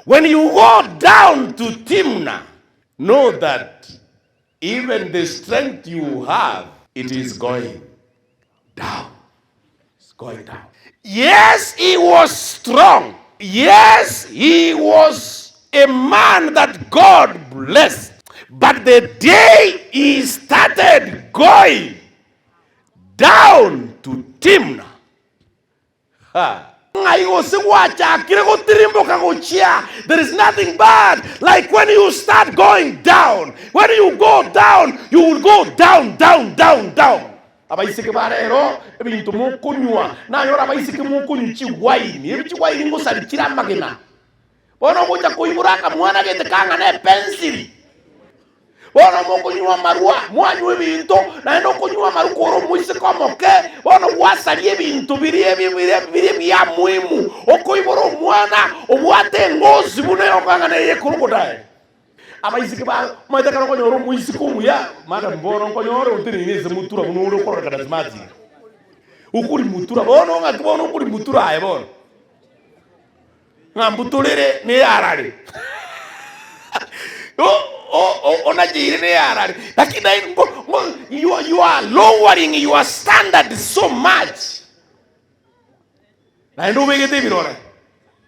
When you go down to Timnah, know that even the strength you have, it is going down. It's going down. Yes, he was strong. Yes, he was a man that God blessed. But the day he started going down to Timnah, there is nothing bad like when you start going down. When you go down, you will go down, down, down, down. Abaisike barero ebintu mukunywa na yora abaisike mukunywa chiwaini ebichiwaini ngo sarikira magena bono mucha kuiburaka mwana gete kanga ne pencil bono mukunywa marua mwanyu ebintu na ndo kunywa marukoro muise komoke bono wasali ebintu biri bya muhimu okuiburo mwana obwate ngozi bune okanga ne yekurukodae abaisike ba maita kana konyoro muise komuya mara mbono konyoro utininize mutura bunuro koraka dasmati ukuri mutura bono ngakibono ukuri mutura aye bono ngambutulire ni arare onajiri ni arare lakini you are lowering your standard so much na ndo wegete birora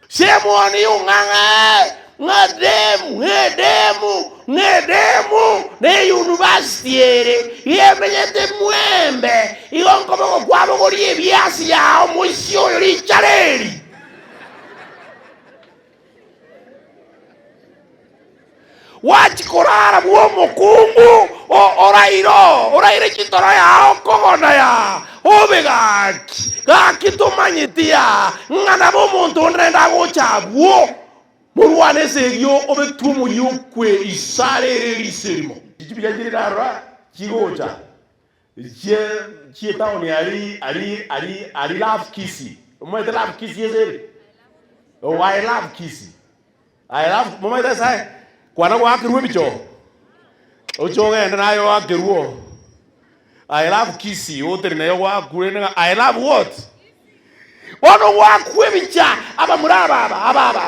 shemoni unganga ngedemu ne university ere yemenyete mwembe igonkomo kwabo gori ebyasi yao musyo yori chareri wachikorara buomo kungu oraire chitoro yao kogona ya obegaki gakitumanyitiya ngana bomuntu ndenda gochabuo Muruane segyo obetumu yukwe isare riserimo. Ikibiganjirira kigocha. Chietaoni ali love kissy. Umete love kissy yezeri. Oh, I love kissy. I love momenta sai. Kwana kwa kiruwe bicho. Ochoge ndayo akiruo. I love kissy. Otere nayo kwa kurena. I love what? Ono wakwebicha abamuraba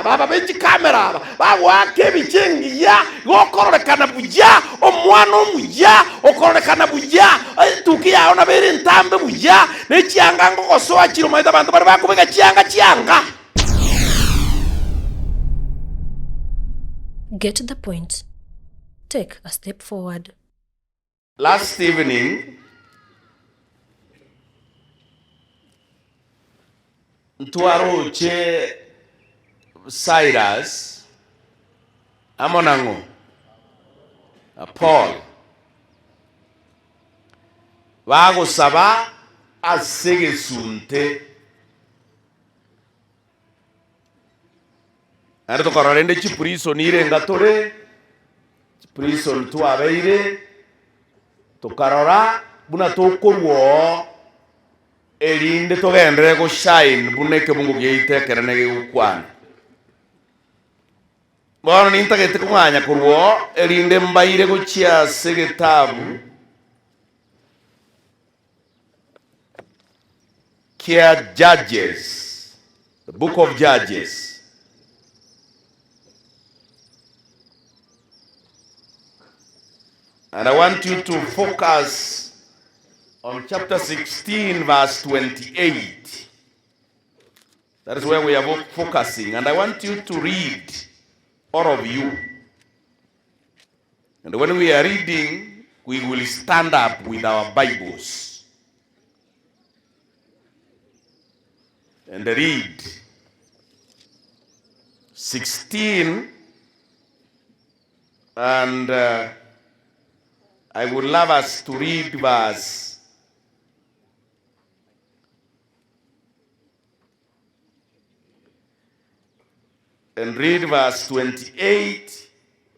aba benji kamera aba wakebichengi ya gokorrekana buja omwana omuja okorrekana buja tukiya ona bere ntambe buja nechianga ngokosoa chiro maita bantu bari bakubega chianga. Get the point. Take a step forward. Last evening, Ntuaro che Cyrus Amonango Paul Wago Saba Asege Sunte Arto Corrende Chipriso Nire Ngatore Chipriso Tuabeire Tokarora Bunatoko Elinde togendre go shine buneke bungu geite kerenege ukwana. Bono ninta gete kumanya kurwo elinde mbaire go chia segetabu. Kia Judges, the book of Judges. And I want you to focus on chapter 16, verse 28. That is where we are focusing. And I want you to read, all of you. And when we are reading, we will stand up with our Bibles and read 16. And I would love us to read verse 28,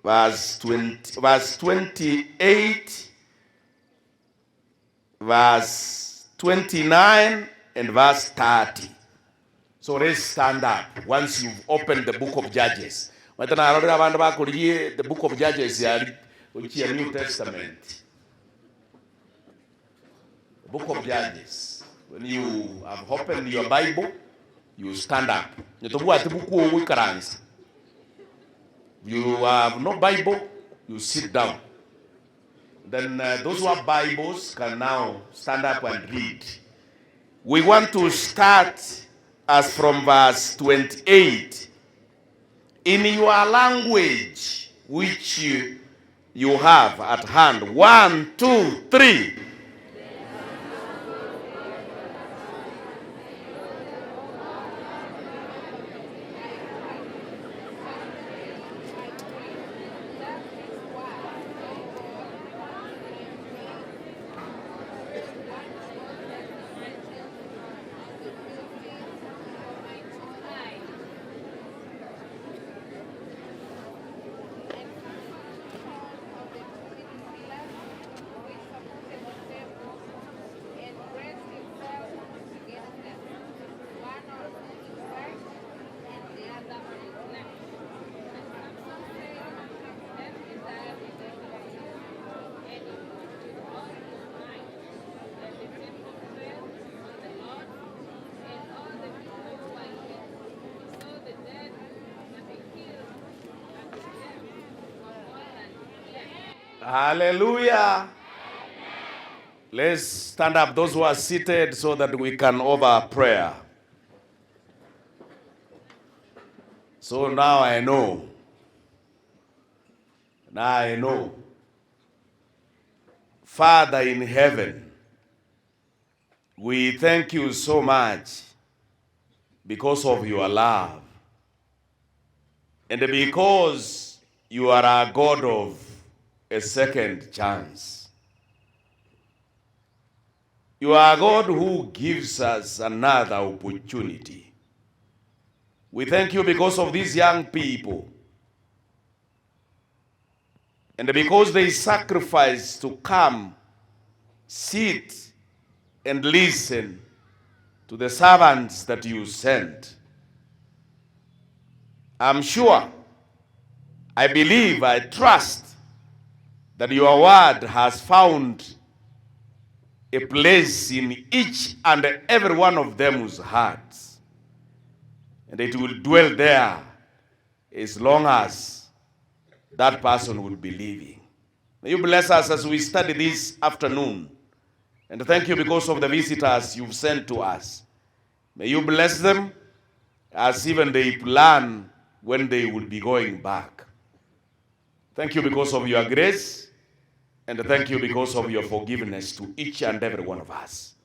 verse 28, verse 29, and verse 30. So let's stand up once you've opened the book of Judges. The book of Judges is the New Testament. The book of Judges. When you have opened your Bible, you stand up. you have no Bible, you sit down. Then those who have Bibles can now stand up and read. We want to start as from verse 28. In your language, which you have at hand. 1, 2, 3. Hallelujah. Let's stand up, those who are seated, so that we can offer prayer. So now I know. Now I know. Father in heaven, we thank you so much because of your love. And because you are a God of a second chance. You are a God who gives us another opportunity. We thank you because of these young people. And because they sacrifice to come, sit, and listen to the servants that you sent. I'm sure, I believe, I trust that your word has found a place in each and every one of them's hearts. And it will dwell there as long as that person will be living. May you bless us as we study this afternoon. And thank you because of the visitors you've sent to us. May you bless them as even they plan when they will be going back. Thank you because of your grace. And thank you because of your forgiveness to each and every one of us.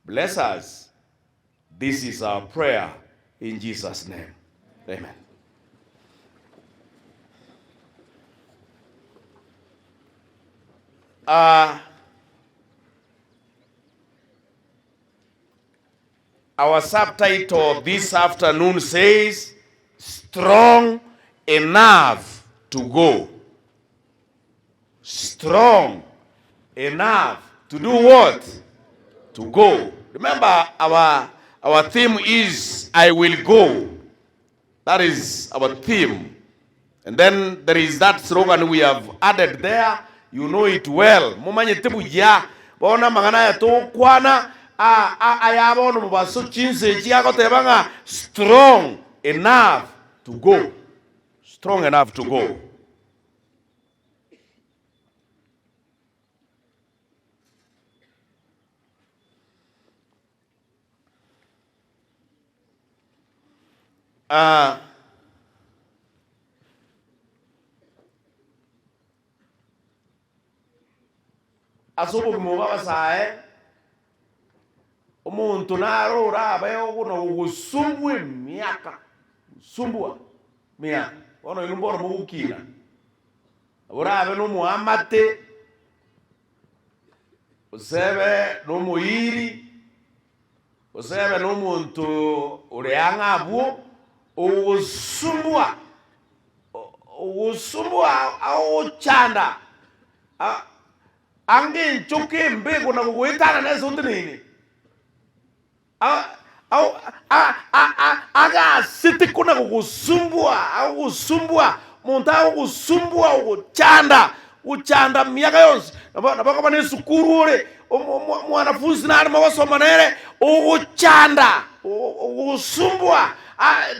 Bless us. This is our prayer in Jesus' name. Amen. Our subtitle this afternoon says, Strong Enough to Go. Strong enough to do what? To go. Remember, our theme is I will go. That is our theme. And then there is that slogan we have added there. You know it well. Mumanye tebu ya. Bona mangana ya to kwana. Ayabona mubaso chinse chiako tebanga. Strong enough to go. Strong enough to go. Asubu mubaba sae umuntu narora abayo kuno gusumbwe miaka sumbwa miaka ono ilumboro mukina ora abe no muamate usebe no muiri usebe no muntu ureanga abu usumbwa au chanda ange nchoke mbego na kuitana na zote nini aga siti kuna kusumbwa au kusumbwa monta kusumbwa uchanda miaka yonse nabaka bane sukuru ore mwanafunzi na mawasoma nere uchanda kusumbwa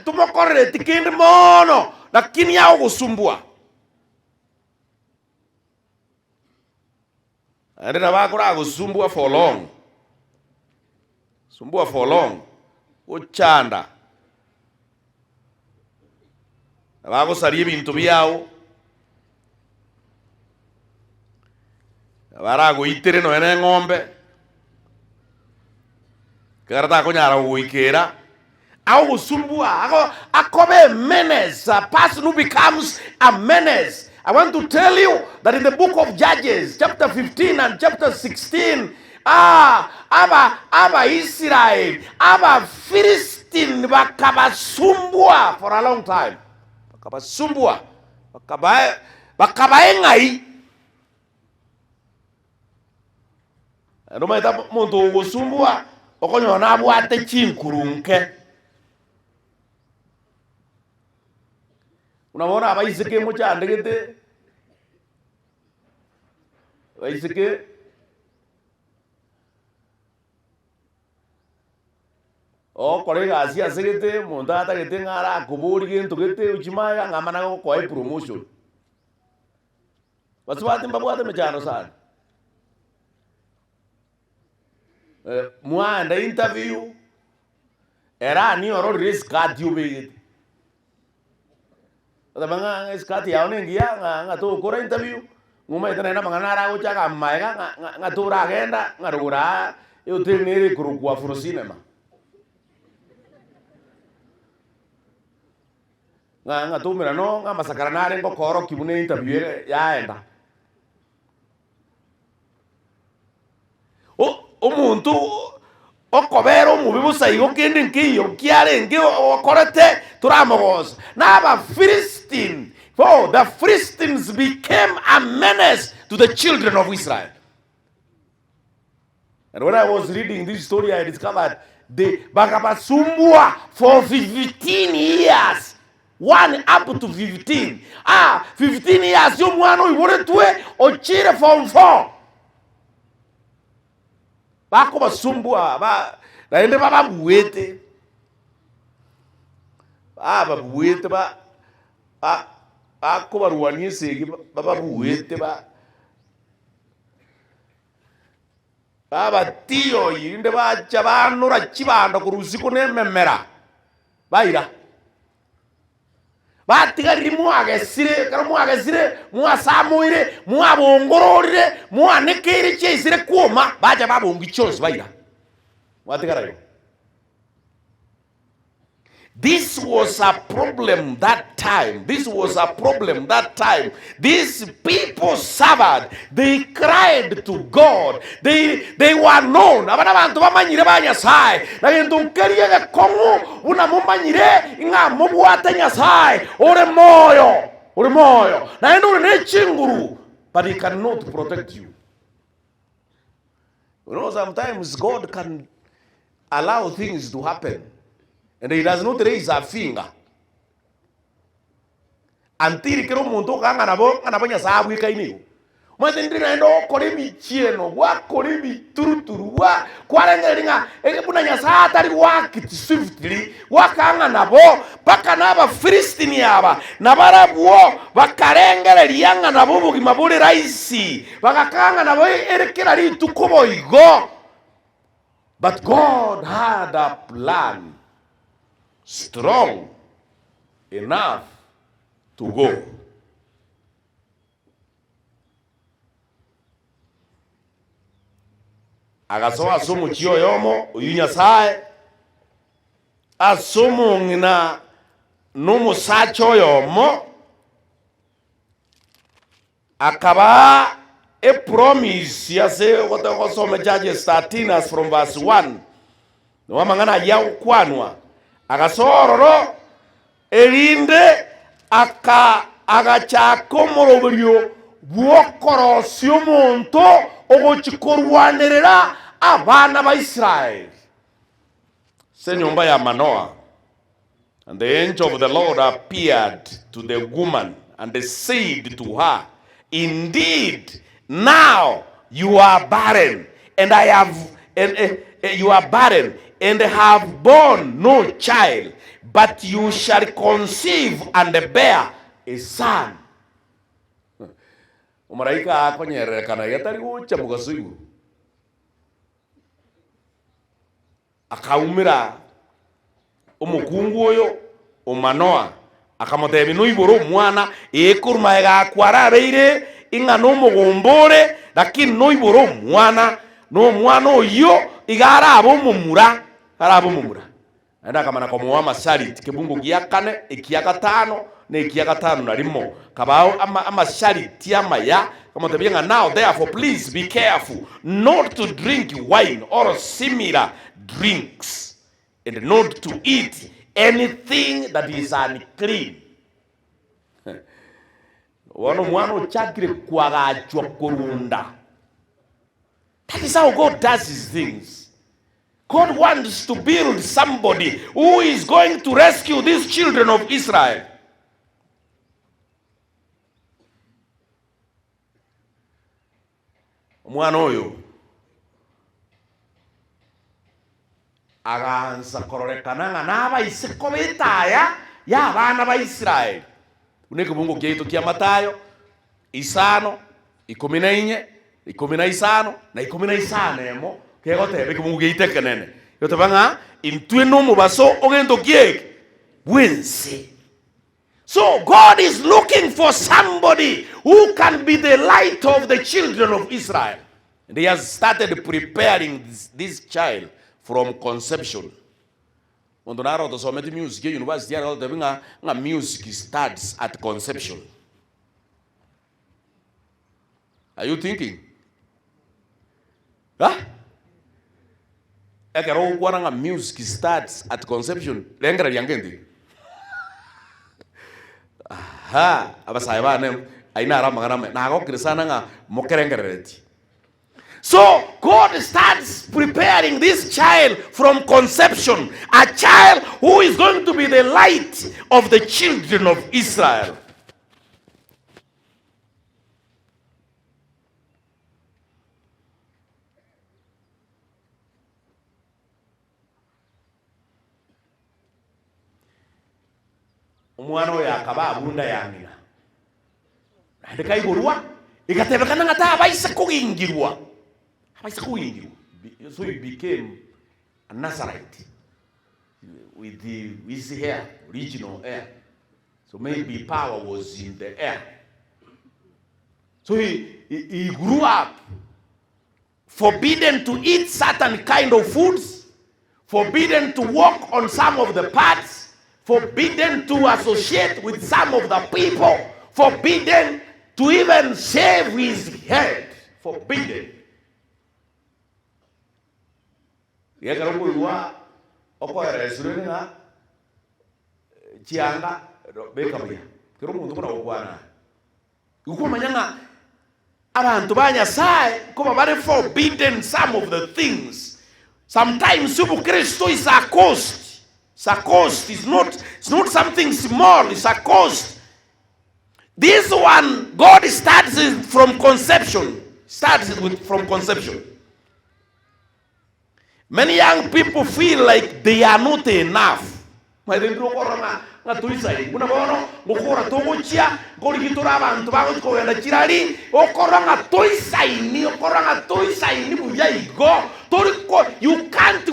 tumokorre tikindi mono lakini yao kusumbua. Andena bakora kusumbua for long. Sumbua for long. Uchanda. Bako sariye bintu byao. Barago itere no ene ngombe. Karata konyara uikera. Au kusumbua. Akobe menace. A person who becomes a menace. I want to tell you that in the book of Judges, chapter 15 and chapter 16, Aba Israel, Aba Philistine, bakabasumbua for a long time. Bakabasumbua. Bakabaengai. Ndo maita muntu kusumbua, okonyo na abwate chinkurunke. Unaona abaiseke mucha ndegete. Abaiseke kolega asia segete monta ta gete ngara kuburi gento gete uchimaya ngamana ko promotion. Baswati mbabwate mechano sana. Muanda interview era ni oro risk card yubegete. Tabanga skati yaone ngia ngato kora interview nguma itana mangana ra ucha kamaega ngatura agenda ngarugura yo tenere kurukwa for cinema ngatumira no ngamasakarana ngo koro kibune interview yaenda omuntu okobero mubibusa igo kende nkiyo kiare ngi okorete turamogos naba Philistine. For the Philistines became a menace to the children of Israel. And when I was reading this story, I discovered the bakabasumbua for 15 years. 1 up to 15. 15 years. You mwano iwore tuwe ochire form 4. Bako basumbua ba naende baba buwete. Baba buwete ba ako baruwanie segi baba buwete baba tiyo yinde bacha banura kibanda kuruziko nememera baira batigari muagesire karo muagesire muasamuire muabongororire muanekere chesire kuma bacha babongi chose baira watigarayo. This was a problem that time. These people suffered. They cried to God. They were known. Abantu bamanyire banyasai. Nagendo keriye kongo una mumanyire inga mubwata nyasai. Ore moyo. Nagendo ne chinguru, but he cannot protect you. You know, sometimes God can allow things to happen. And he does not raise a finger. Until kero muntu kanga nabo nya sabu ikaini. Mwatendina ndo korimi chieno, wa korimi turuturu, wa kwarenga ekebuna nya sa atari wa kiti swiftly, wa kanga nabo paka naba Philistine yaba, nabarabuo bakarengere liyanga nabo bugimabure raisi, bakakanga nabo erekera li tukobo igo. But God had a plan strong enough to go. Agaso asumu chiyo yomo uyunya sae asumu ngina numu sacho yomo akaba a promise yase kotoko some Judges 13 as from verse 1 wamangana yao kwanwa agasororo erinde agachako moroberio bwokorosyo monto ogochikorwanerera abana ba Israel senyumba ya Manoah. And the angel of the Lord appeared to the woman and said to her, indeed now you are barren, and you are barren, and have borne no child, but you shall conceive and bear a son. Umaraika akonyerekana yatari gucha mugaso iguru. Akaumira umukungu oyo Omanoa akamutebi no iboro mwana ekuruma egakwararire inga no mugombore lakini no iboro mwana no mwana oyo igara abomumura arabomumura anda kamana ko muwa Shalit kebungo giyakane ekiyakatano ne ekiyakatano narimo kabao ama Shalit yamaya kamutebi nga now therefore please be careful not to drink wine or similar drinks and not to eat anything that is unclean. Wano mwano chakire kwagachwa kurunda. That is how God does his things. God wants to build somebody who is going to rescue these children of Israel. Mwano oyo aganza kororekana nga n'abaise ko betaya y'abana ba Israel. Uneke bungo kyeito kya Matayo 5:14, 15 na 15 emo kegotebe bungo kyeite kenene. Yotebanga intwe no mubaso ogendo kyeke bwense. So God is looking for somebody who can be the light of the children of Israel. And he has started preparing this child from conception. When the Naro to the music university, music starts at conception. Are you thinking? Huh? Music starts at conception. Lengra yangendi. Aha, abasaiba ne aina ramangana na go krisana nga mokerengereti. So God starts preparing this child from conception, a child who is going to be the light of the children of Israel. Umwana oyo akaba abunda yamina. Ndeka igurwa igatebekana ngata abaise kugingirwa. So he became a Nazarite with his hair, original hair. So maybe power was in the air. So he grew up forbidden to eat certain kind of foods, forbidden to walk on some of the paths, forbidden to associate with some of the people, forbidden to even shave his head, forbidden. Yakaruwa okwara surena chianga bekabya kero muntu kora okwana uko manyanga abantu banyasaye kuba bari forbidden some of the things. Sometimes subu Kristo is a cost. It's a cost. It's not something small. It's a cost. This one God starts from conception. From conception. Many young people feel like they are not enough. You can't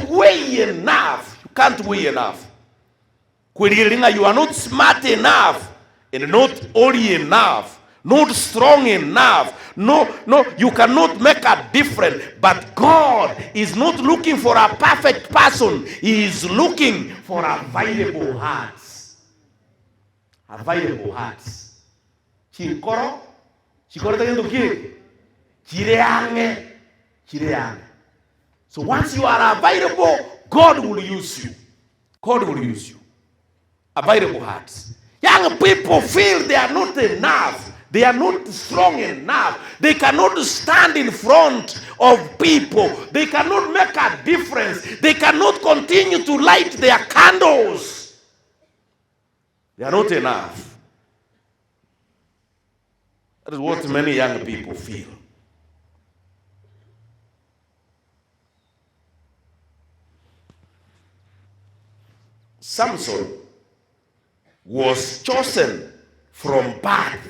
weigh enough. You can't weigh enough. You are not smart enough and not holy enough. Not strong enough. No, you cannot make a difference. But God is not looking for a perfect person. He is looking for available hearts. Available hearts. Chinkoro tagendo kie. Chireange. So once you are available, God will use you. God will use you. Available hearts. Young people feel they are not enough. They are not strong enough. They cannot stand in front of people. They cannot make a difference. They cannot continue to light their candles. They are not enough. That is what many young people feel. Samson was chosen from birth,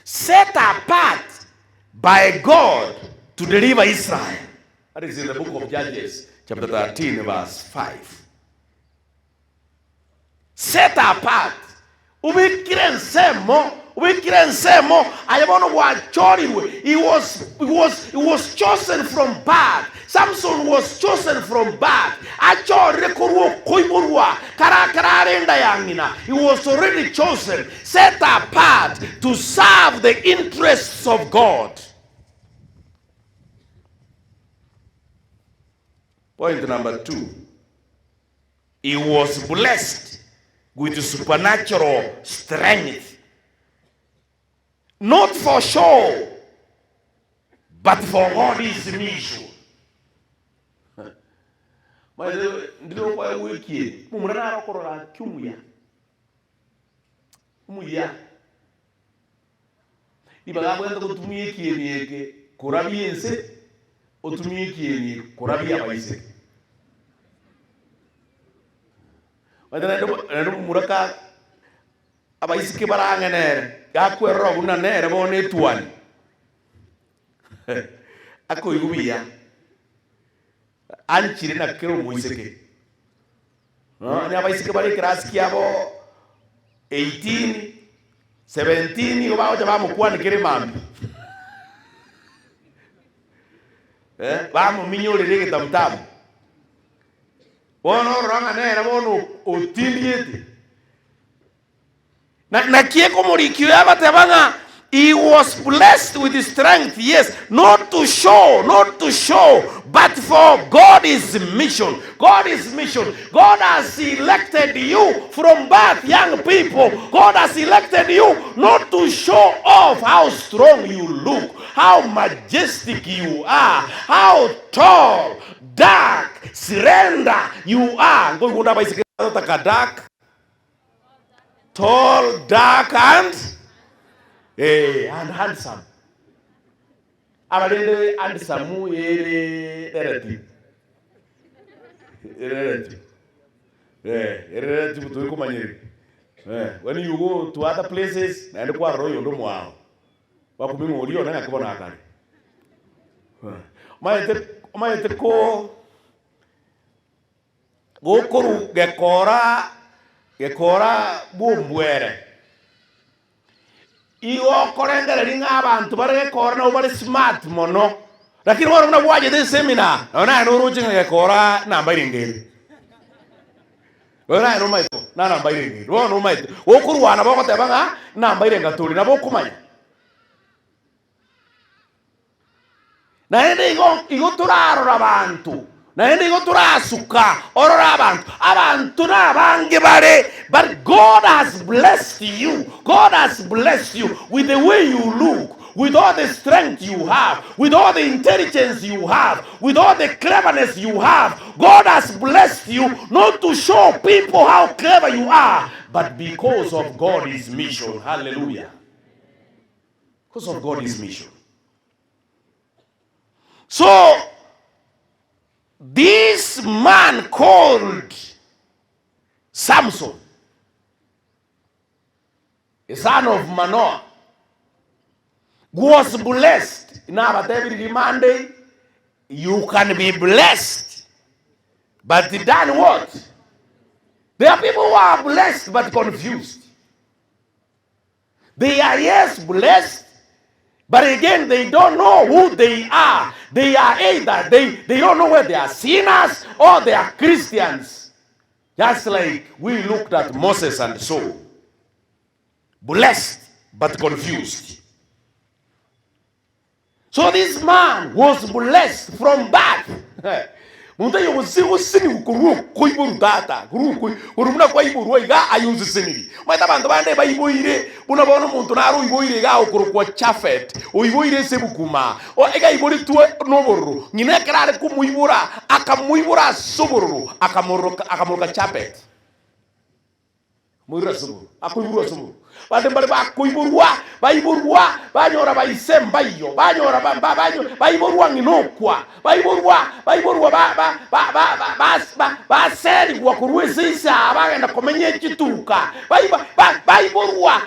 set apart by God to deliver Israel. That is in the book of Judges, chapter 13, verse 5. Set apart. Ubikire nsemo ayabona wachoriwe. He was chosen from birth. Samson was chosen from birth. Achore koruo koiborwa karakarenda yangina. He was already chosen, set apart to serve the interests of God. Point number 2. He was blessed with supernatural strength. Not for show, but for God's mission. Ndilo kwa wiki mumurana arakorora kyumuya. Umuya. Ibagabwenda kutumie kiyeneke kurabiyense otumie kiyeneke kurabia abayise. Wadana muraka abayisike barangenere yakwerro buna nere bone tuani. Ako yubiya anchiri na kero muiseke. No, ni abayisike bari kraski abo 18 17 ubao jaba mukwani kire mambi. Bamu minyole tamtamu. Bono ranga nere bono otiliete. Na kieko morikyo abatebanga. He was blessed with strength, yes, not to show, but for God's mission. God's mission. God has elected you from birth, young people. God has elected you not to show off how strong you look, how majestic you are, how tall, dark, surrender you are. Dark, tall, dark, and handsome. Abalende handsome relative. When you go to other places, and kwa royo ndo mwao. Wakumingo ulio na ngakibona akali. Maete ko gokoru gekora bumbwere. Iyo korengere ringa abantu bare korna ubare smart mono. Lakini waro na bwaje de seminar. Ona no rujinga gekora namba iringeri. Ona no maito na namba iringeri. Wo no maito. Wokurwana bako tebanga namba irenga tuli na bokumanya. Na ende igo turaro abantu. Na ende igo turasuka orora abantu na bange bare. But God has blessed you. God has blessed you with the way you look, with all the strength you have, with all the intelligence you have, with all the cleverness you have. God has blessed you not to show people how clever you are, but because of God's mission. Hallelujah. Because of God's mission. So, this man called Samson, the son of Manoah, was blessed. Now, but every Monday, you can be blessed. But then what? There are people who are blessed but confused. They are, yes, blessed, but again, they don't know who they are. They are either, they don't know whether they are sinners or they are Christians. Just like we looked at Moses and Saul. Blessed, but confused. So this man was blessed from birth. Muntayo usini ukuru koiboru data guru urumna kwa iboru iga ayuzu siniri maita bantu bande bayiboire bunabona muntu naro iboire ga ukuru kwa Japhet oiboire sebukuma o ega ibori tuwe noboru nyine krare ku muibura akamuibura soboru akamuruka Japhet Mwira subu. Akuiburu subu. Bade mbali bakuiburwa, baiburwa, banyora baisemba iyo, banyora baiburwa nginokwa, baiburwa baseri kwa kuruisisa abagenda komenya ekituka. Baiburwa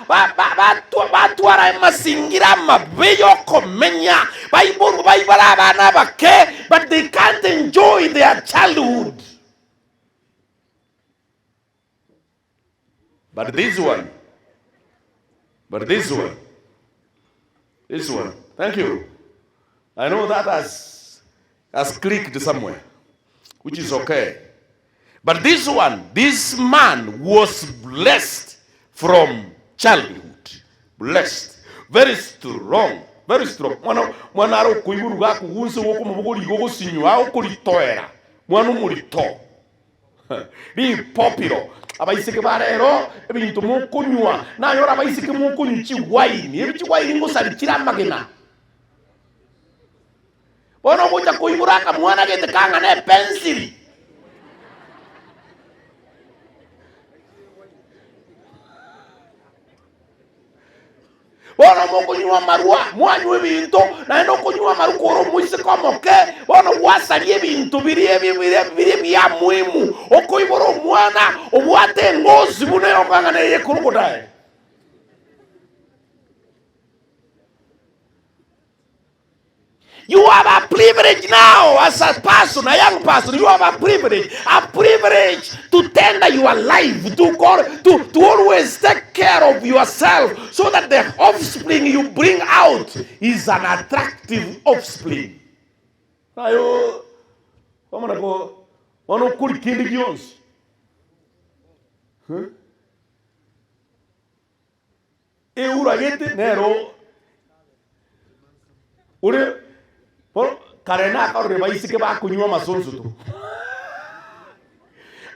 batwara masingira mabeyo komenya. Baiburwa baibara abana bake, but they can't enjoy their childhood. But this one, thank you. I know that has clicked somewhere, which is okay. But this one, this man was blessed from childhood. Blessed. Very strong. Very strong. Mwana aro kuiburu gaku gunse woko mubugoli gogo sinyu ao kulitoera. Mwana mulito. Be popular. Abaisike barero ebintu mukunywa nayo abaisike mukunyuki wine ebichi wine ngo sarikira magena bono kuja kuiburaka mwana gete kanga ne pencil bono mukunywa marua mwanyu ebintu na ndo kunywa marukoro muise komoke bono wasali ebintu biri bya muhimu okoiboro mwana obwate ngozi bune okanga ne yekurukodae. You have a privilege now as a person, a young person. You have a privilege to tender your life, to always take care of yourself, so that the offspring you bring out is an attractive offspring. Ayo, vamos go, vamos kuri kindi gions. Ura yete nero, ure. Karena kau rebaisi ke ba kunywa masonso tu.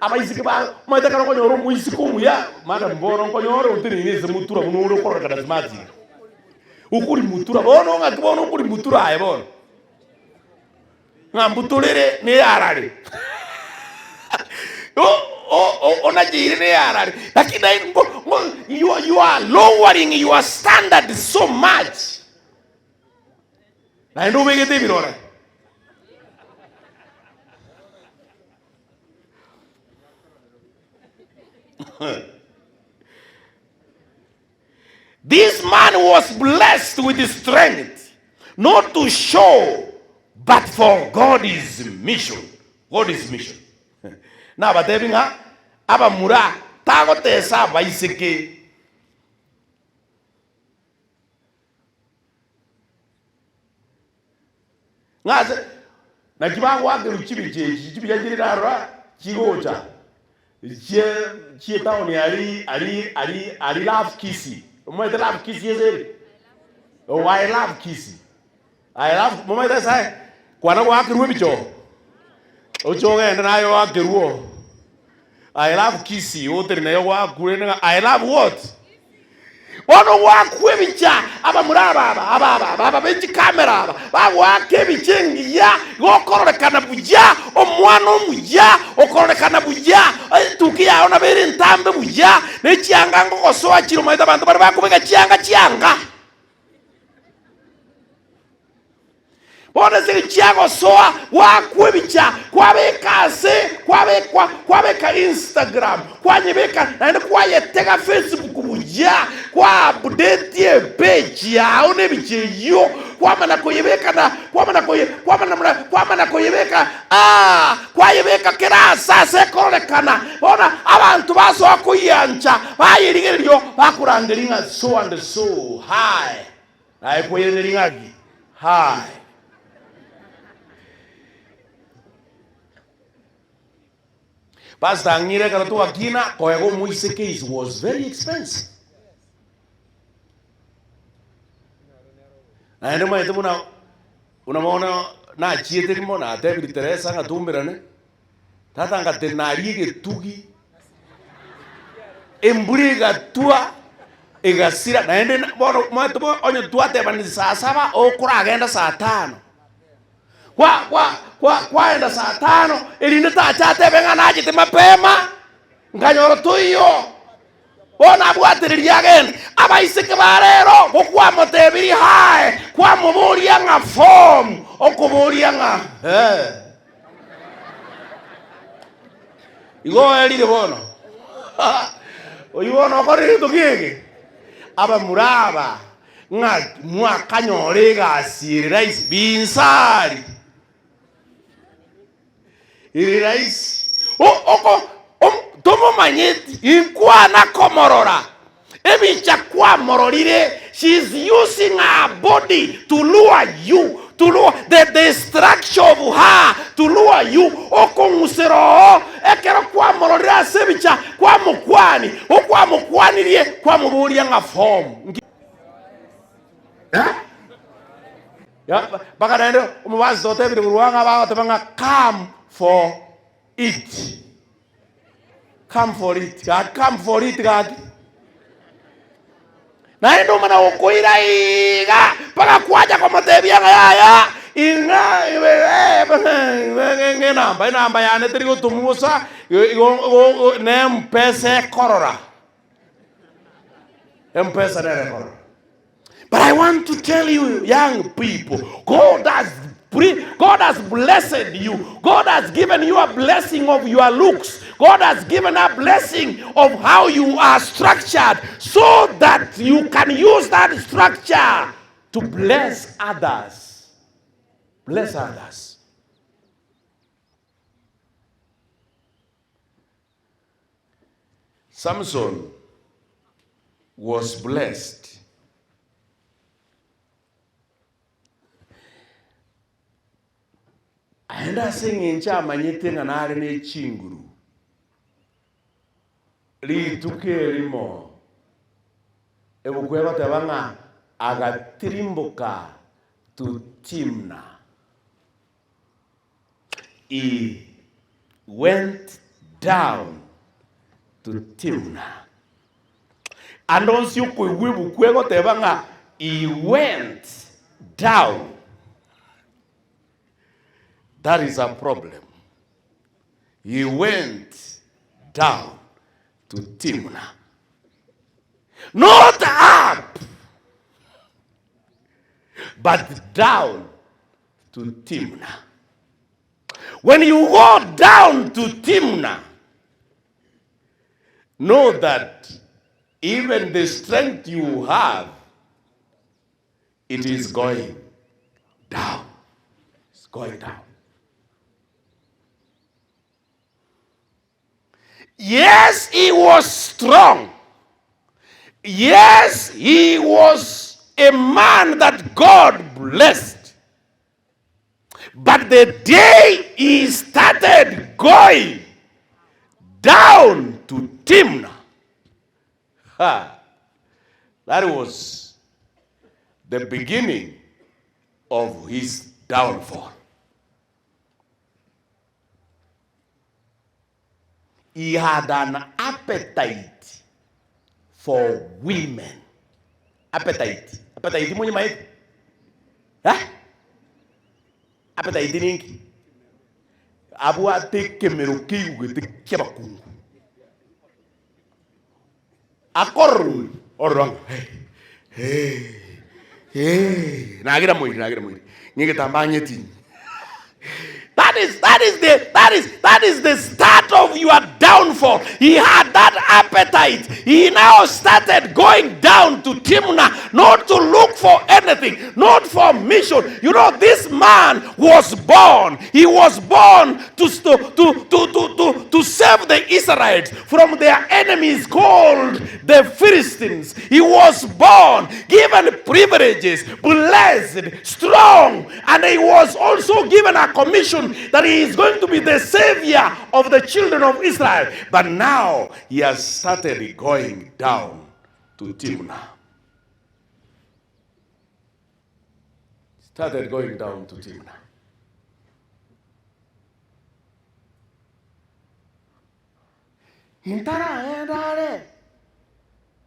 Abaisi ke ba maita karo konyoro muisi kumuya, mada mboro konyoro utini ni semutura munuro koro kada smati. Ukuri mutura bono ngatibono ukuri mutura aye bono. Ngambutulere ne arare. Ona jiri ne arare. Lakini you are lowering your standard so much. Na ndo wegete birora. This man was blessed with strength, not to show, but for God's mission. God's mission. Na batebinga aba mura tago tesa baiseke. Ngaze na kibango wake ruchibi yanjirira ra kigocha chie town ali love kisi mama love kisi yezeri oh I love kisi I love mama sai kwana wake rubicho ocho ngenda nayo wake ruo I love kisi otere nayo wake kurena I love what Wano wakwebicha aba muraba aba benji kamera ba wakebichengi ya gokoreka buja omwana omuja okoreka buja tukiya ona bere ntambe buja ne chianga ngokosoa chiro maita abantu bari bakubeka chianga bona se chiago soa wakwebicha kwabeka Instagram kwanyebeka na kwayetega Facebook buja kwa update page ya one bicheyo kwamana koyebeka kwayebeka kera sase korekana bona abantu baso akuyancha bayirigerio bakurangiringa so and so high ayikoyeringagi high. Pastor Angire karatu akina koego muise case was very expensive. Na ndio maana unaona na chiete mona atebiri Teresa ngatumbirane tata ngatenarige tugi emburiga tua egasira na ndio bono matubo onyo tuate bani saa 7 okura agenda saa 5 kwa enda saa 5 elinde tacha tebe nganaje te mapema nganyoro tuyo Bona bwatiriria again. Abaisike barero okwa motebiri hae kwa muburia nga form okuburia nga igo elire bono oyibona okori tugige aba muraba nga mwakanyore gasire rice binsari iri rice oko tomo manyeti inkwana komorora ebicha kwa mororire. She's using her body to lure you, to lure the structure of her to lure you. Oko musero ekero kwa mororira sebicha kwa mukwani okwa mukwani rie kwa muburia nga form ya bakarendo umubazi zote biri ruwanga ba tabanga come for it. Come for it. God, come for it, God. Na ndo mana okoira iga para kwaja kwa matebia ngaya inga namba ya netrigo tumusa ne mpese korora. Mpese ne korora. But I want to tell you, young people, God has blessed you. God has given you a blessing of your looks. God has given a blessing of how you are structured so that you can use that structure to bless others. Bless others. Samson was blessed. Aenda singing chama nyitenga nare ne chinguru. Li tukerimo. Ebukweba tabanga agatirimboka to Timna. He went down to Timna. And also kuibukweba tabanga he went down. That is a problem. He went down to Timna. Not up, but down to Timna. When you go down to Timna, know that even the strength you have, it is going down. It's going down. Yes, he was strong. Yes, he was a man that God blessed. But the day he started going down to Timna, that was the beginning of his downfall. He had an appetite for women. Appetite. Appetite mo nyamay? Ha? Appetite ninki. Abu ate kemeroki ugete kebakungu. Akor orang. Hey. Nagira moiri. Ngeke tambanye tin. That is the start of your downfall. He had that appetite. He now started going down to Timna, not to look for anything, not for mission. You know, this man was born. He was born to save the Israelites from their enemies called the Philistines. He was born, given privileges, blessed, strong, and he was also given a commission that he is going to be the savior of the children of Israel. But now he has started going down to Timna. Started going down to Timna. Intara endare.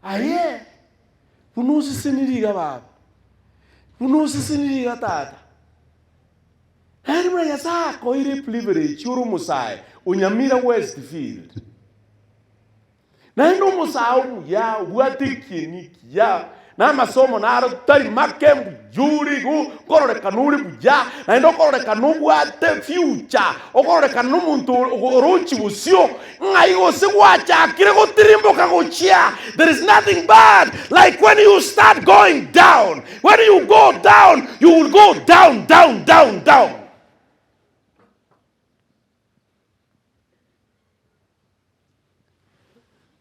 Aye. Unusi siniriga baba. Unusi siniriga tata. Hermana yasa koire privilege churu musai unyamira Westfield. Na ino musau ya watikini ya na masomo na tari makembu juri gu korore kanuri buja na ino korore kanubu ate future okorore kanumuntu oruchi busio ngai osigwacha kire gotirimbo kagochia. There is nothing bad like when you start going down. When you go down, you will go down, down, down, down.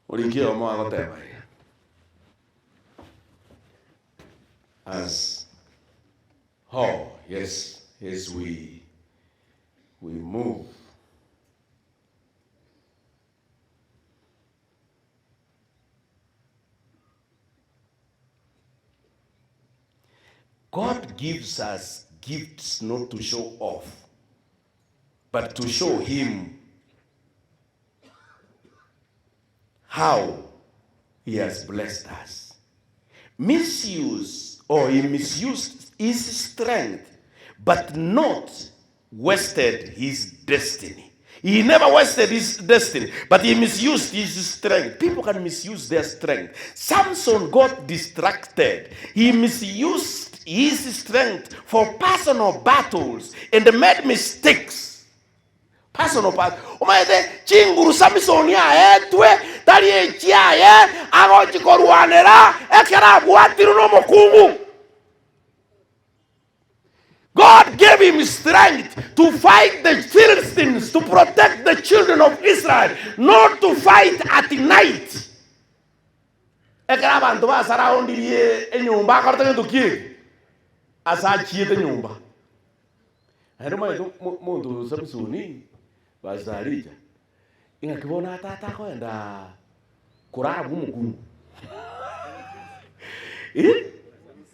Ulikia mwana tema. As yes, we move. God gives us gifts not to show off, but to show Him how He has blessed us. Misuse, or He misused His strength, but not wasted His destiny. He never wasted his destiny, but he misused his strength. People can misuse their strength. Samson got distracted. He misused his strength for personal battles and made mistakes. Personal battles. Umayede chinguru Samson ya etwe tari echia ye agochikoruanera ekera bwatiru no mokungu. God gave him strength to fight the Philistines, to protect the children of Israel, not to fight at night. Ekara bantu ba sara ondirie enyumba kartenge tukie asa chiete nyumba. Heroma ito muntu Samsoni bazarija. Inga kibona tata kwenda kurara bumukungu.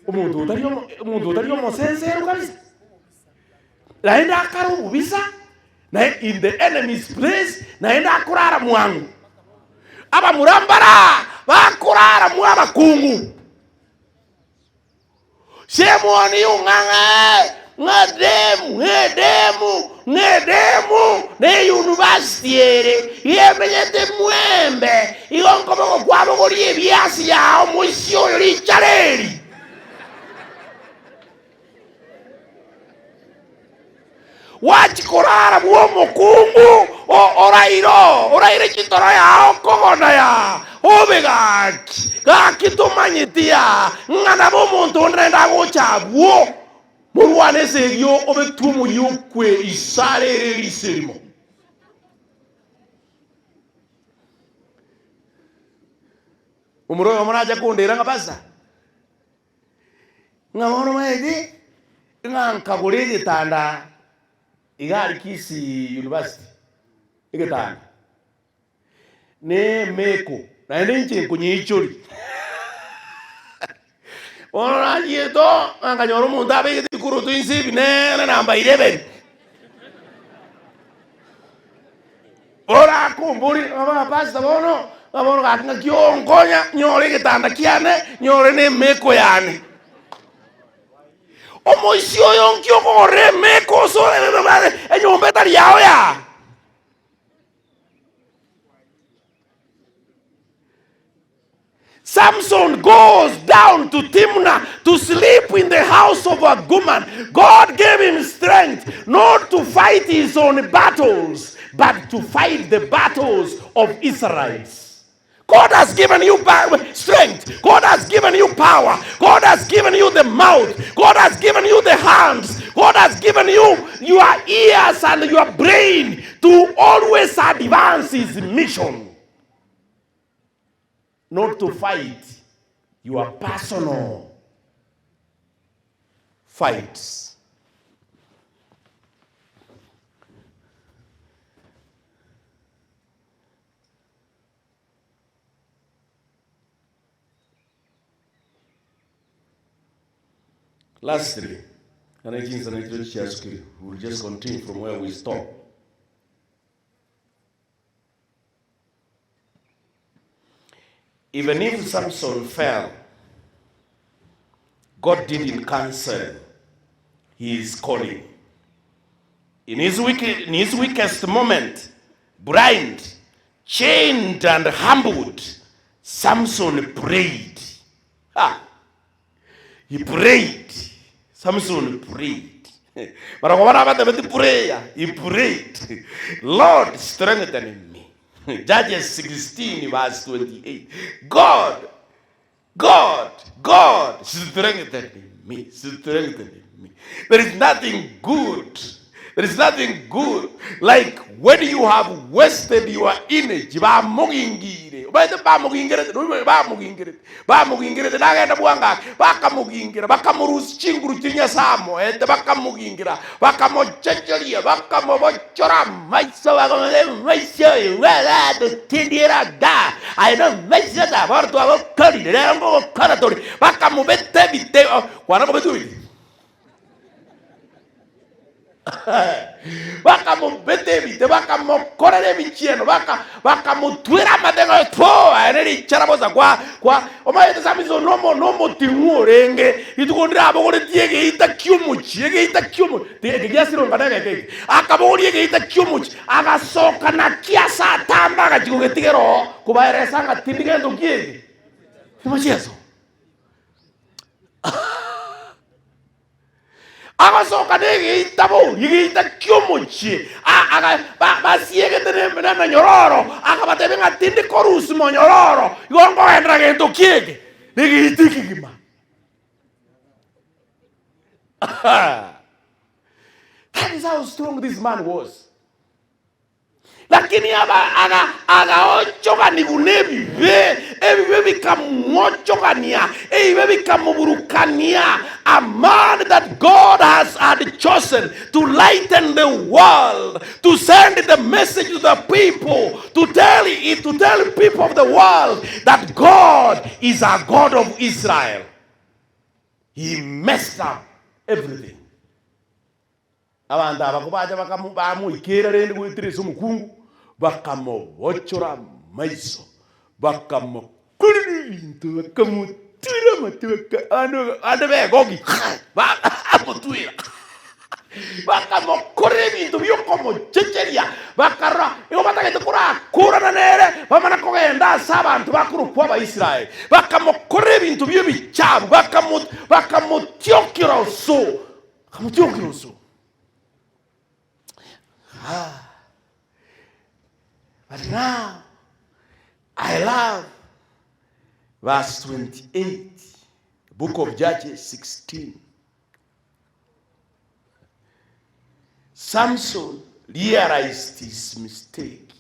Umuntu utario mosensero kabisa. Naenda akaru ubisa na in the enemy's place naenda akurara mwangu aba murambara bakurara mwaba kungu shemoni unganga ngedemu ne university ere yemenyete mwembe igonkomo kwabo gori ebyasi yao musyo lichareri wachikorara buomo kungu oraire chitoro ya okogona ya obegaki gakitumanyitiya ngana bomuntu ndenda gochabuo murwane segyo obetumu yukwe isarere liserimo umuro muraja kundira ngabasa ngamono maede ngankagurege tanda igari kisi university igetana ne meko na nje kunye ichori ona yeto anganyoro munda be kurutu insibi ne namba 11 ora kumburi aba pasta bono gakanga kiongonya nyore getanda kiane nyore ne meko yane omoisio yonkyo gore meko so enyombe tari yao ya Samson goes down to Timnah to sleep in the house of a woman. God gave him strength not to fight his own battles, but to fight the battles of Israelites. God has given you strength. God has given you power. God has given you the mouth. God has given you the hands. God has given you your ears and your brain to always advance his mission. Not to fight your personal fights. Lastly, and I think we'll just continue from where we stop. Even if Samson fell, God didn't cancel his calling. In his weakest moment, blind, chained and humbled, Samson prayed. He prayed. Samson prayed. But prayer, he prayed. Lord, strengthen me. Judges 16 verse 28. God, strengthen me. Strengthen me. There is nothing good. There is nothing good like when you have wasted your energy. Ba mugingire. Ba mugingire. Ba mugingire. Nagenda buanga. Ba kamugingira. Ba kamurus chinguru tinya samo. Ba kamugingira. Ba kamochechelia. Ba kamobochora. Maiso ba maiso. Wala to tindira da. I don't maiso da. Bordo abo kari. Nembo karatori. Ba kamubete bite. Kwana kobetu. Baka mo betebite baka mo korere bichieno baka mo twira madenga po areri charaboza kwa omaye samizo nomo tinurenge itukondira abo kore tiege ita kyumuchi ege ita kyumu tiege gyasiro ngadaga keke akabori ege ita kyumuchi agasoka na kiasa tamba gachikugetigero kubaeresa ngatindige ndokiege imachezo agasoka nege itabo yigita kyomuchi basiege tenembe na nyororo akabatebe ngatindi korusi mo nyororo yongo endra gento kiege nege itikigima. That is how strong this man was. Lakini aga ochoka ni gunebi ebi bikamochokania ebi bikamuburukania, a man that God had chosen to lighten the world, to send the message to the people, to tell people of the world that God is a God of Israel. He messed up everything. Abanda bakubaje bakamubamu ikera rende gutiriza umukungu bakamubochora maiso bakamukuribintu bakamutira matuka ande begogi bakamutwira bakamukuribintu byokomo checheria bakara iyo batagete kura na nere bamana kogenda sabantu bakuru kwa Israel bakamukuribintu byo bichabu bakamutiokira so But now, I love verse 28, book of Judges 16. Samson realized his mistake.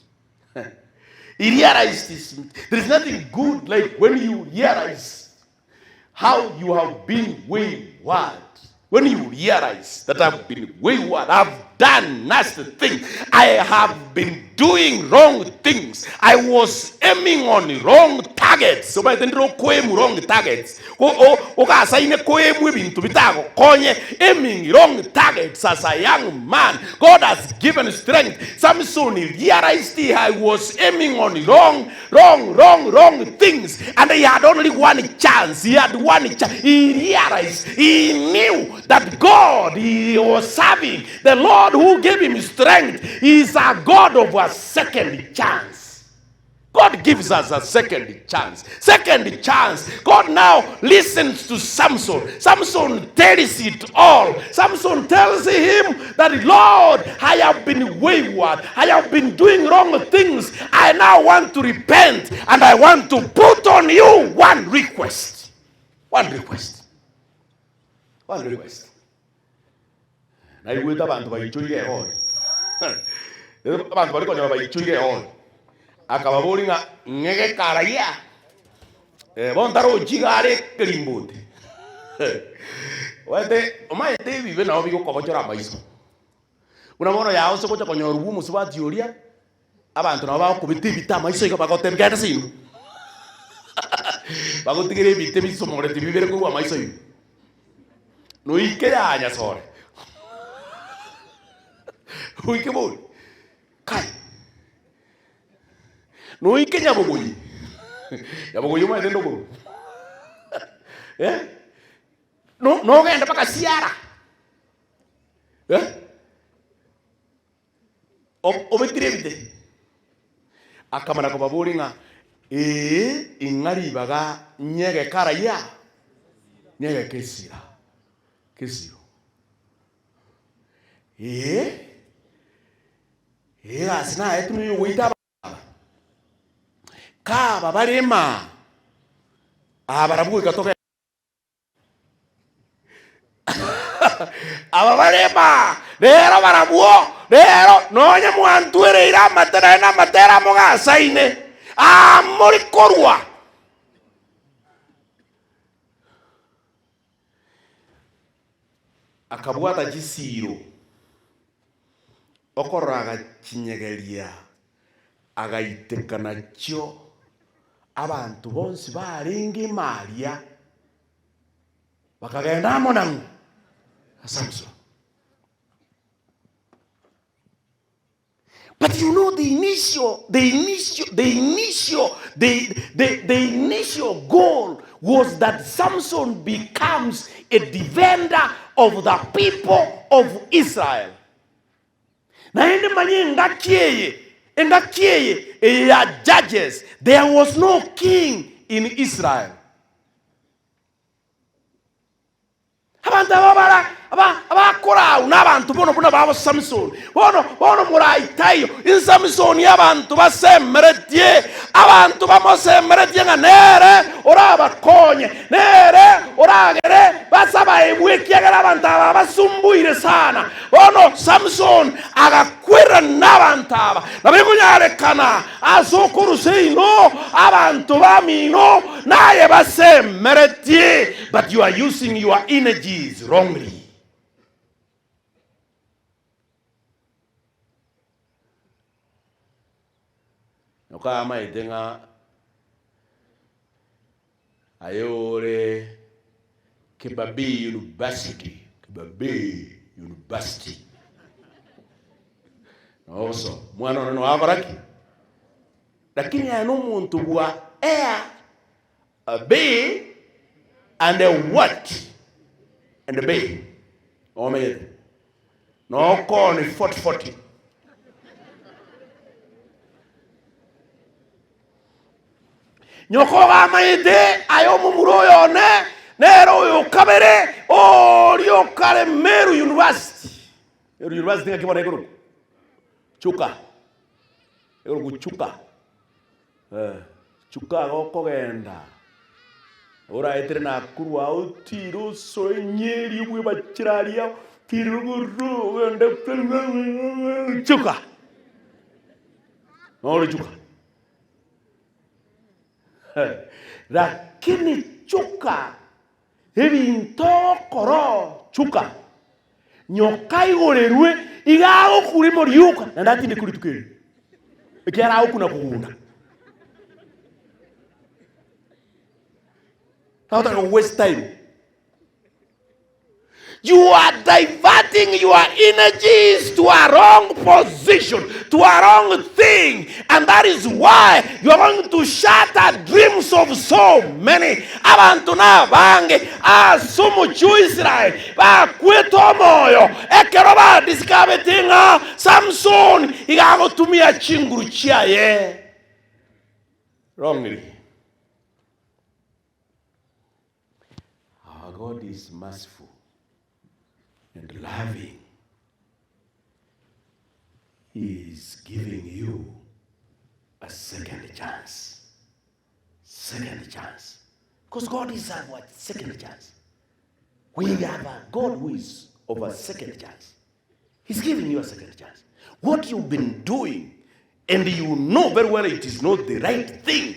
He realized his mistake. There is nothing good like when you realize how you have been wayward. When you realize that I've been wayward, I've done nasty things, I have been doing wrong things, I was aiming on the wrong targets. So by the wrong targets, aiming wrong targets as a young man. God has given strength. Samson realized I was aiming on wrong things, and he had only one chance. He had one chance. He realized, he knew that God he was serving, the Lord who gave him strength, is a God of a second chance. God gives us a second chance. Second chance. God now listens to Samson. Samson tells it all. Samson tells him that, Lord, I have been wayward. I have been doing wrong things. I now want to repent, and I want to put on you one request. One request. One request. Na iweta bantu bayichulike hone. Abantu bali konya bayichulike hone. Akababori nga ngeke karaya. Bontaro jigare klimbote. Wete omaye tevi bena obigo kobochora maiso. Unamona yao se kocha konya rubu musuba tioria. Abantu na ba ko bitibita maiso iko bagote ngata sinu. Bagotigere bitemiso more tibibere ko maiso yu. No ike ya nya sore. Uike bol. Kai. No ike nya bogoyi. Ya bogoyi mo edendo go. No genda paka siara. Obetirebite. akamana kubabulinga ingari baga nyege karaya nyege kesira kesiro asina etunu yuwita kaba barema abarabuye katoka ababarema rero barabuo rero nonye mwantwere ira matera na matera mugasaine muri korwa akabwata gisiro okoraga kinyegeria agaitekana cyo abantu bonsi baringi Maria bakagenda monangu Samson. But you know the initial goal was that Samson becomes a defender of the people of Israel. Na ende manye ngakieye ya Judges, there was no king in Israel. Abantu abakora n'abantu bono babo Samson bono muraitayo in Samson y'abantu basemeretie abantu bamosemeretie nga nere orabakonye nere oragere basaba ebwekiagera abantu abasumbuire sana bono Samson agakwera n'abantu aba nabikunyalekana azokuruseino abantu bamino naye basemeretie, but you are using your energies wrongly. Nokama itenga ayore Kibabi University also mwana no abaraki lakini ano muntu wa a B and a what and a B Omayio no call 40 nyoko amaide ayo mumuroyo nero yo kabere orio kare Meru University ngakibona iguru chuka iguru chuka chuka gokogenda ora etere na kurwa utiro soenyeri bwe bachiraria tiruguru ende chuka ora chuka lakini chuka ebinto koro chuka nyokai gorerwe igago kuri moriuka ndati ndikuri tukeri ekiara okuna kugunda how to waste time. You are diverting your energies to a wrong position, to a wrong thing. And that is why you are going to shatter dreams of so many. Abantu na bange asumu chu Israel ba kweto moyo ekeroba discovetinga Samson igago tumia chinguru chiaye wrongly. Our God is merciful and loving. He is giving you a second chance. Second chance. Because God is a what? Second chance. We have a God who is of a second chance. He's giving you a second chance. What you've been doing, and you know very well it is not the right thing.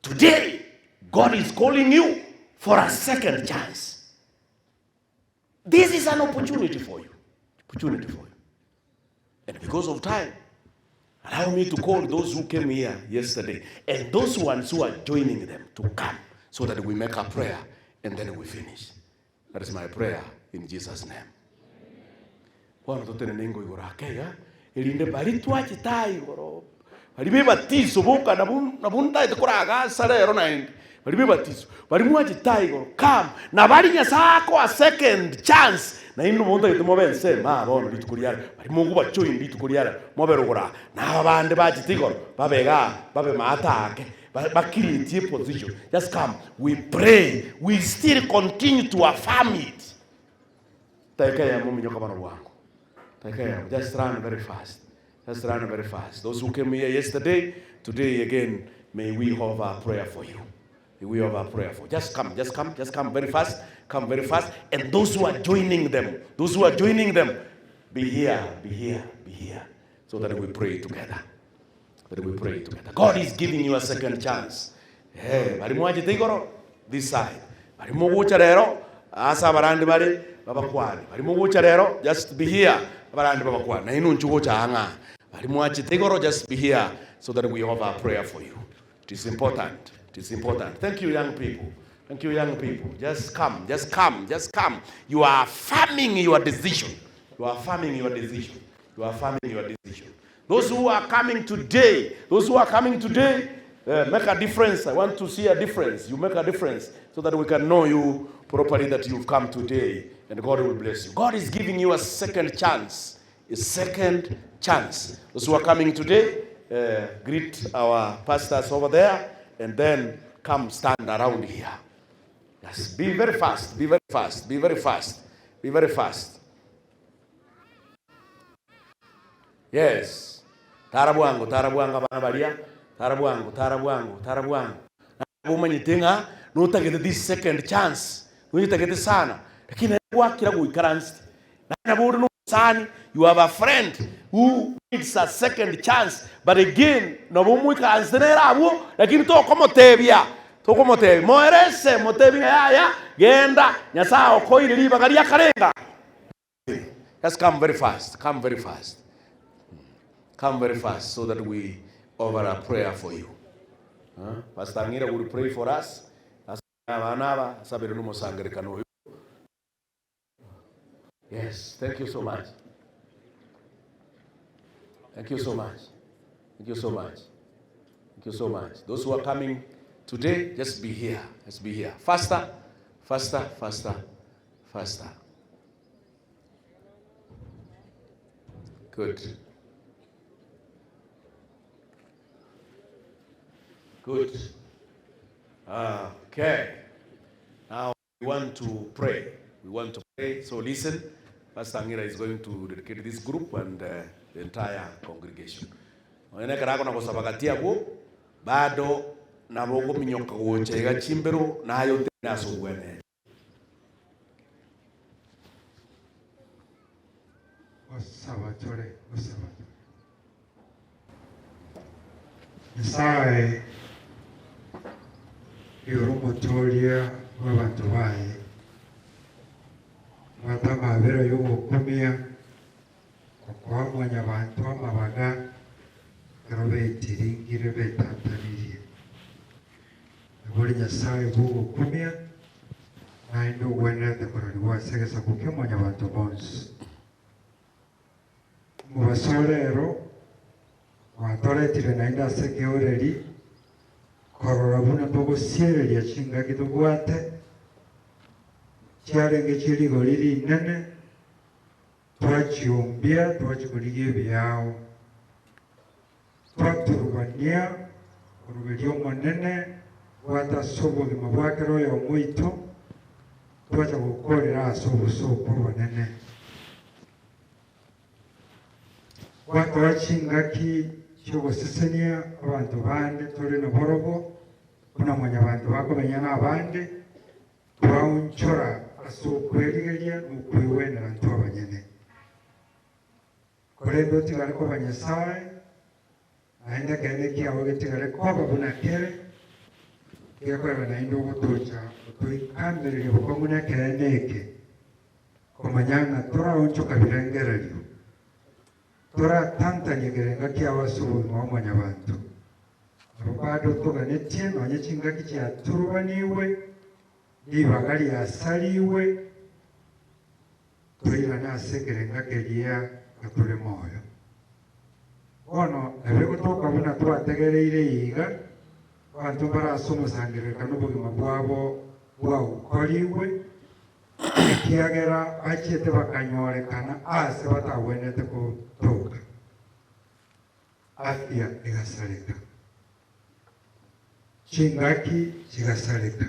Today, God is calling you for a second chance. This is an opportunity for you. And because of time, allow me to call those who came here yesterday and those ones who are joining them to come so that we make a prayer and then we finish. That is my prayer in Jesus' name. Bwana totene nengo igora kega elinde bari twachitai goro bari be batizo boka na bunda itokoraga sarero na ndi bari be batizo bari mwachitai goro come na bari nyasako a second chance na ino muntu itimo bense ma bono litukuriara bari mungu bachoyi litukuriara moberugura na abande bajitigoro babega babe matake create a position. Just come, we pray, we still continue to affirm it. Just run very fast. Just run very fast. Those who came here yesterday, today again, may we have a prayer for you. May we have a prayer for you. Just come very fast. Come very fast. And those who are joining them, be here, so that we pray together. God is giving you a second chance. This side. Just be here. Just be here so that we have a prayer for you. It is important. Thank you, young people. Just come. You are affirming your decision. Those who are coming today, make a difference. I want to see a difference. You make a difference so that we can know you properly, that you've come today, and God will bless you. God is giving you a second chance. Those who are coming today, greet our pastors over there, and then come stand around here. Yes, be very fast. Yes. Tarabuango bana baria. Tarabuango. Umanyitenga no take this second chance. No take sana. Lakini wakira guikaransi. Na bodu no sani, you have a friend who needs a second chance, but again no bomuika ansenera abo, lakini to komo tebi moerese motebi ya genda nyasa okoire liba garia karenga. Just come very fast so that we offer a prayer for you. Pastor Ngira will pray for us. Yes, thank you so much. Those who are coming today, just be here. Faster. Good. Okay. Now we want to pray. So listen. Pastor Ngira is going to dedicate this group and the entire congregation. Bado na bogo minyoka woche ga chimbero na yo na sugwene. Osabatore. Isai Yorumotoria wabantu baye. Watama vera yokumia kwa mwanya abantu amabaga karobetiringire betantaniriye. Buri nyasaye bukumia na ndo wenete korari wasegesa kukemanya abantu bonse. Mubasolero watoretire na inda sekeoreri korora buna togo siereria chinga kitugwate cyarenge kiri goriri nene twachiumbia twachikurigie byao twaturubania uruberio monene watasoboge mabwakero ya mwito twacha gukorera asobuso bonene watwachingaki cyogosesenia abantu bande turi na borobo kuna mwanya abantu bakomenya n'abandi twaunchora asokweregeria n'ukwiwenera ntwabanyene korendo tigare ko banyasaye aenda kene kiawo getigare ko babuna kere kiakwera na indo gutocha tuikamberere bukomuna keneke komanyana turauncho kabirengererio tora tantanye gerenga kiawa subu mwanya bantu rubado tuganetie nonye chingaki kya turubaniwe libagari asaliwe tuira na segerenga keria katule moyo ono ebeko toka buna twategereire yiga bantu barasomusangereka n'ubugima bwabo bwawukoriwe ekiagera achiete bakanyorekana ase batagwenete kutoka afya igasareka chingaki chigasareka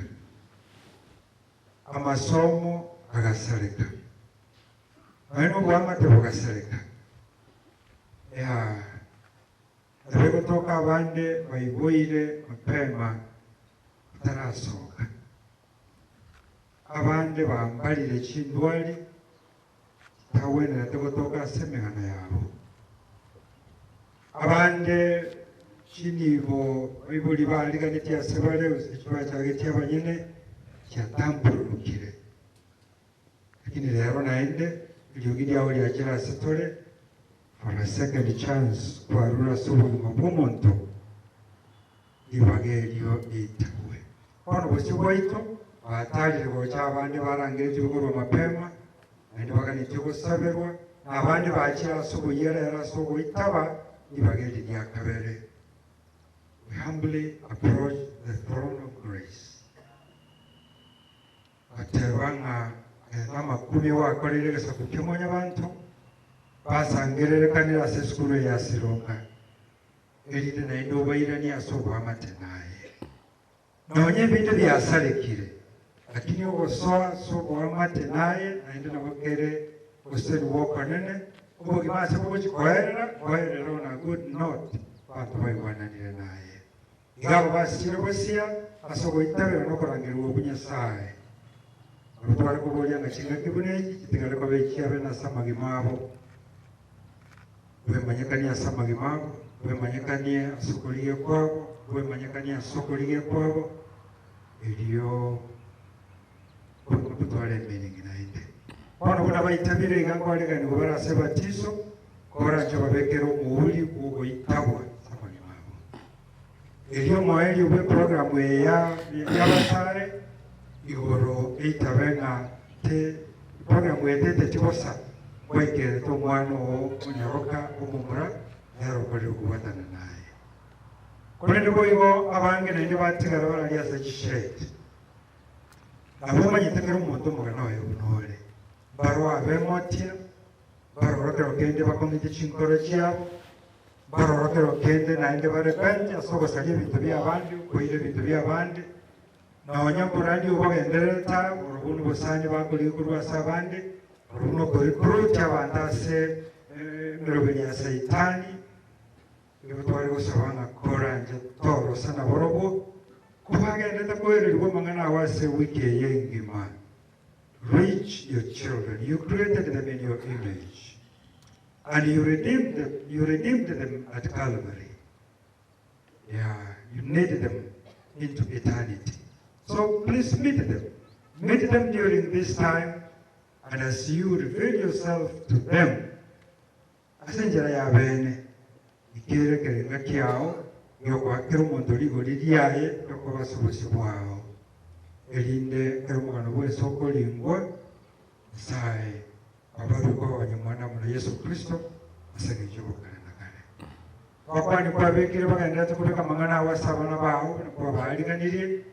amasomo agasareka aino bwamate bugasareka abegotoka abande bayiboire mapema batarasoka abande bambalire chindwali tawenera tegotoka semehana yabo abande chinibo bibuli baliganitia sebale ekiba kyagetia abanyene kyatambulukire lakini lero naende lyogiri aho lyakira setole for a second chance kwarura subulima bw'omuntu libagelyo itawe ono bwesi bwaito batalire bocha abandi barangire ekibikorwa mapema naende baganitie gusabirwa n'abandi bakira subuyerera subuyitaba libageli lyakabere. We humbly approach the throne of grace. Atebanga amakumi wakorere gesa kupimonya abantu basangererekanira sesikuru yasironga erinde naende obairani asobwa amatenaye nonye bintu byasarekire lakini ogosoa sobwa amatenaye naende nabokere guseni wokonene obogimase bogikoerera on a good note bantu baigwananire naye igabo basire bosia asogoitabera nokorangirwa obunyasaye Rutwari kubolia ngachinga kibuneji kitingale kwa bekia bena samagimabo wemanyekania samagimabo wemanyekania sokolige kwabo wemanyekania sokolige kwabo eliyo kutwale meaning naende ono kuna baitabire igangwalika ni kubara sebatiso kora ncho babekero muuli kugo itabwa samagimabo eliyo moeli ube programu ya basare igoro itabenga te programu yetete tibosa kwekere to mwana o munyaroka omumura yaro kole kubatana naye kolende boigo abange nende batigara barali asa chishet abo manyitekero umuntu mugana wayo bunole baro abemotia baro rokero kende bakomite chinkoro cyabo baro rokero kende naende barepente asogo sali bintu byabandi koire bintu byabandi na wanyamburandi ubagendereta urubuno busani bakuri kurwa sabandi urubuno kuri kuruta bandase nirobenya saitani ibutwari gusabanga koranje toro sana borobo kubagendeta koererwa mangana wase wiki yengima. Reach your children. You created them in your image and you redeemed them at Calvary. Yeah, you made them into eternity. So please meet them during this time, and as you reveal yourself to them, asenjera ya bene ikere kerenga kiao yoko akero mondoligo lidiaye yoko basubusi bwao elinde kerumugano bw'esoko lingwa sai abaruko abanyamwana mu Yesu Kristo asenge cyobukana nakare bakwani kwa bekire bagenda tukuteka mangana wasabana bawo kwa baliganire.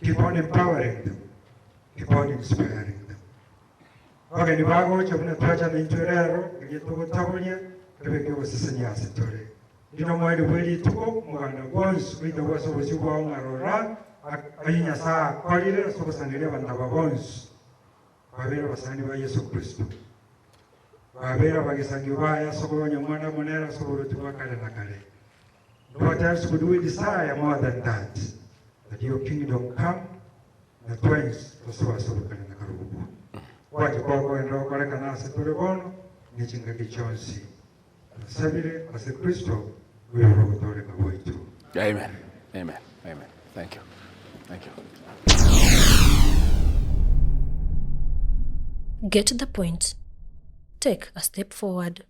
Keep on empowering them. Keep on inspiring them. Okay, ni bago chabuna tuacha na intorero yetuko tabunya rebeke wasisanya setore. Dino mweli weli tuko muganda bons wita waso wasiwa ngarora ayinya saa kwalire soko sanire bandaba bons. Babera basani ba Yesu Kristo. Babera bagisangi baya soko nyamwana monera soko tuwa kale na kale. What else could we desire more than that? That your kingdom come, the twins, the source of the Kanarubu. What you call and rock like an asset to the bone, Nichinga Kichonsi. Sabire, as a Christo, we are going to go to. Amen. Amen. Amen. Thank you. Thank you. Get the point. Take a step forward.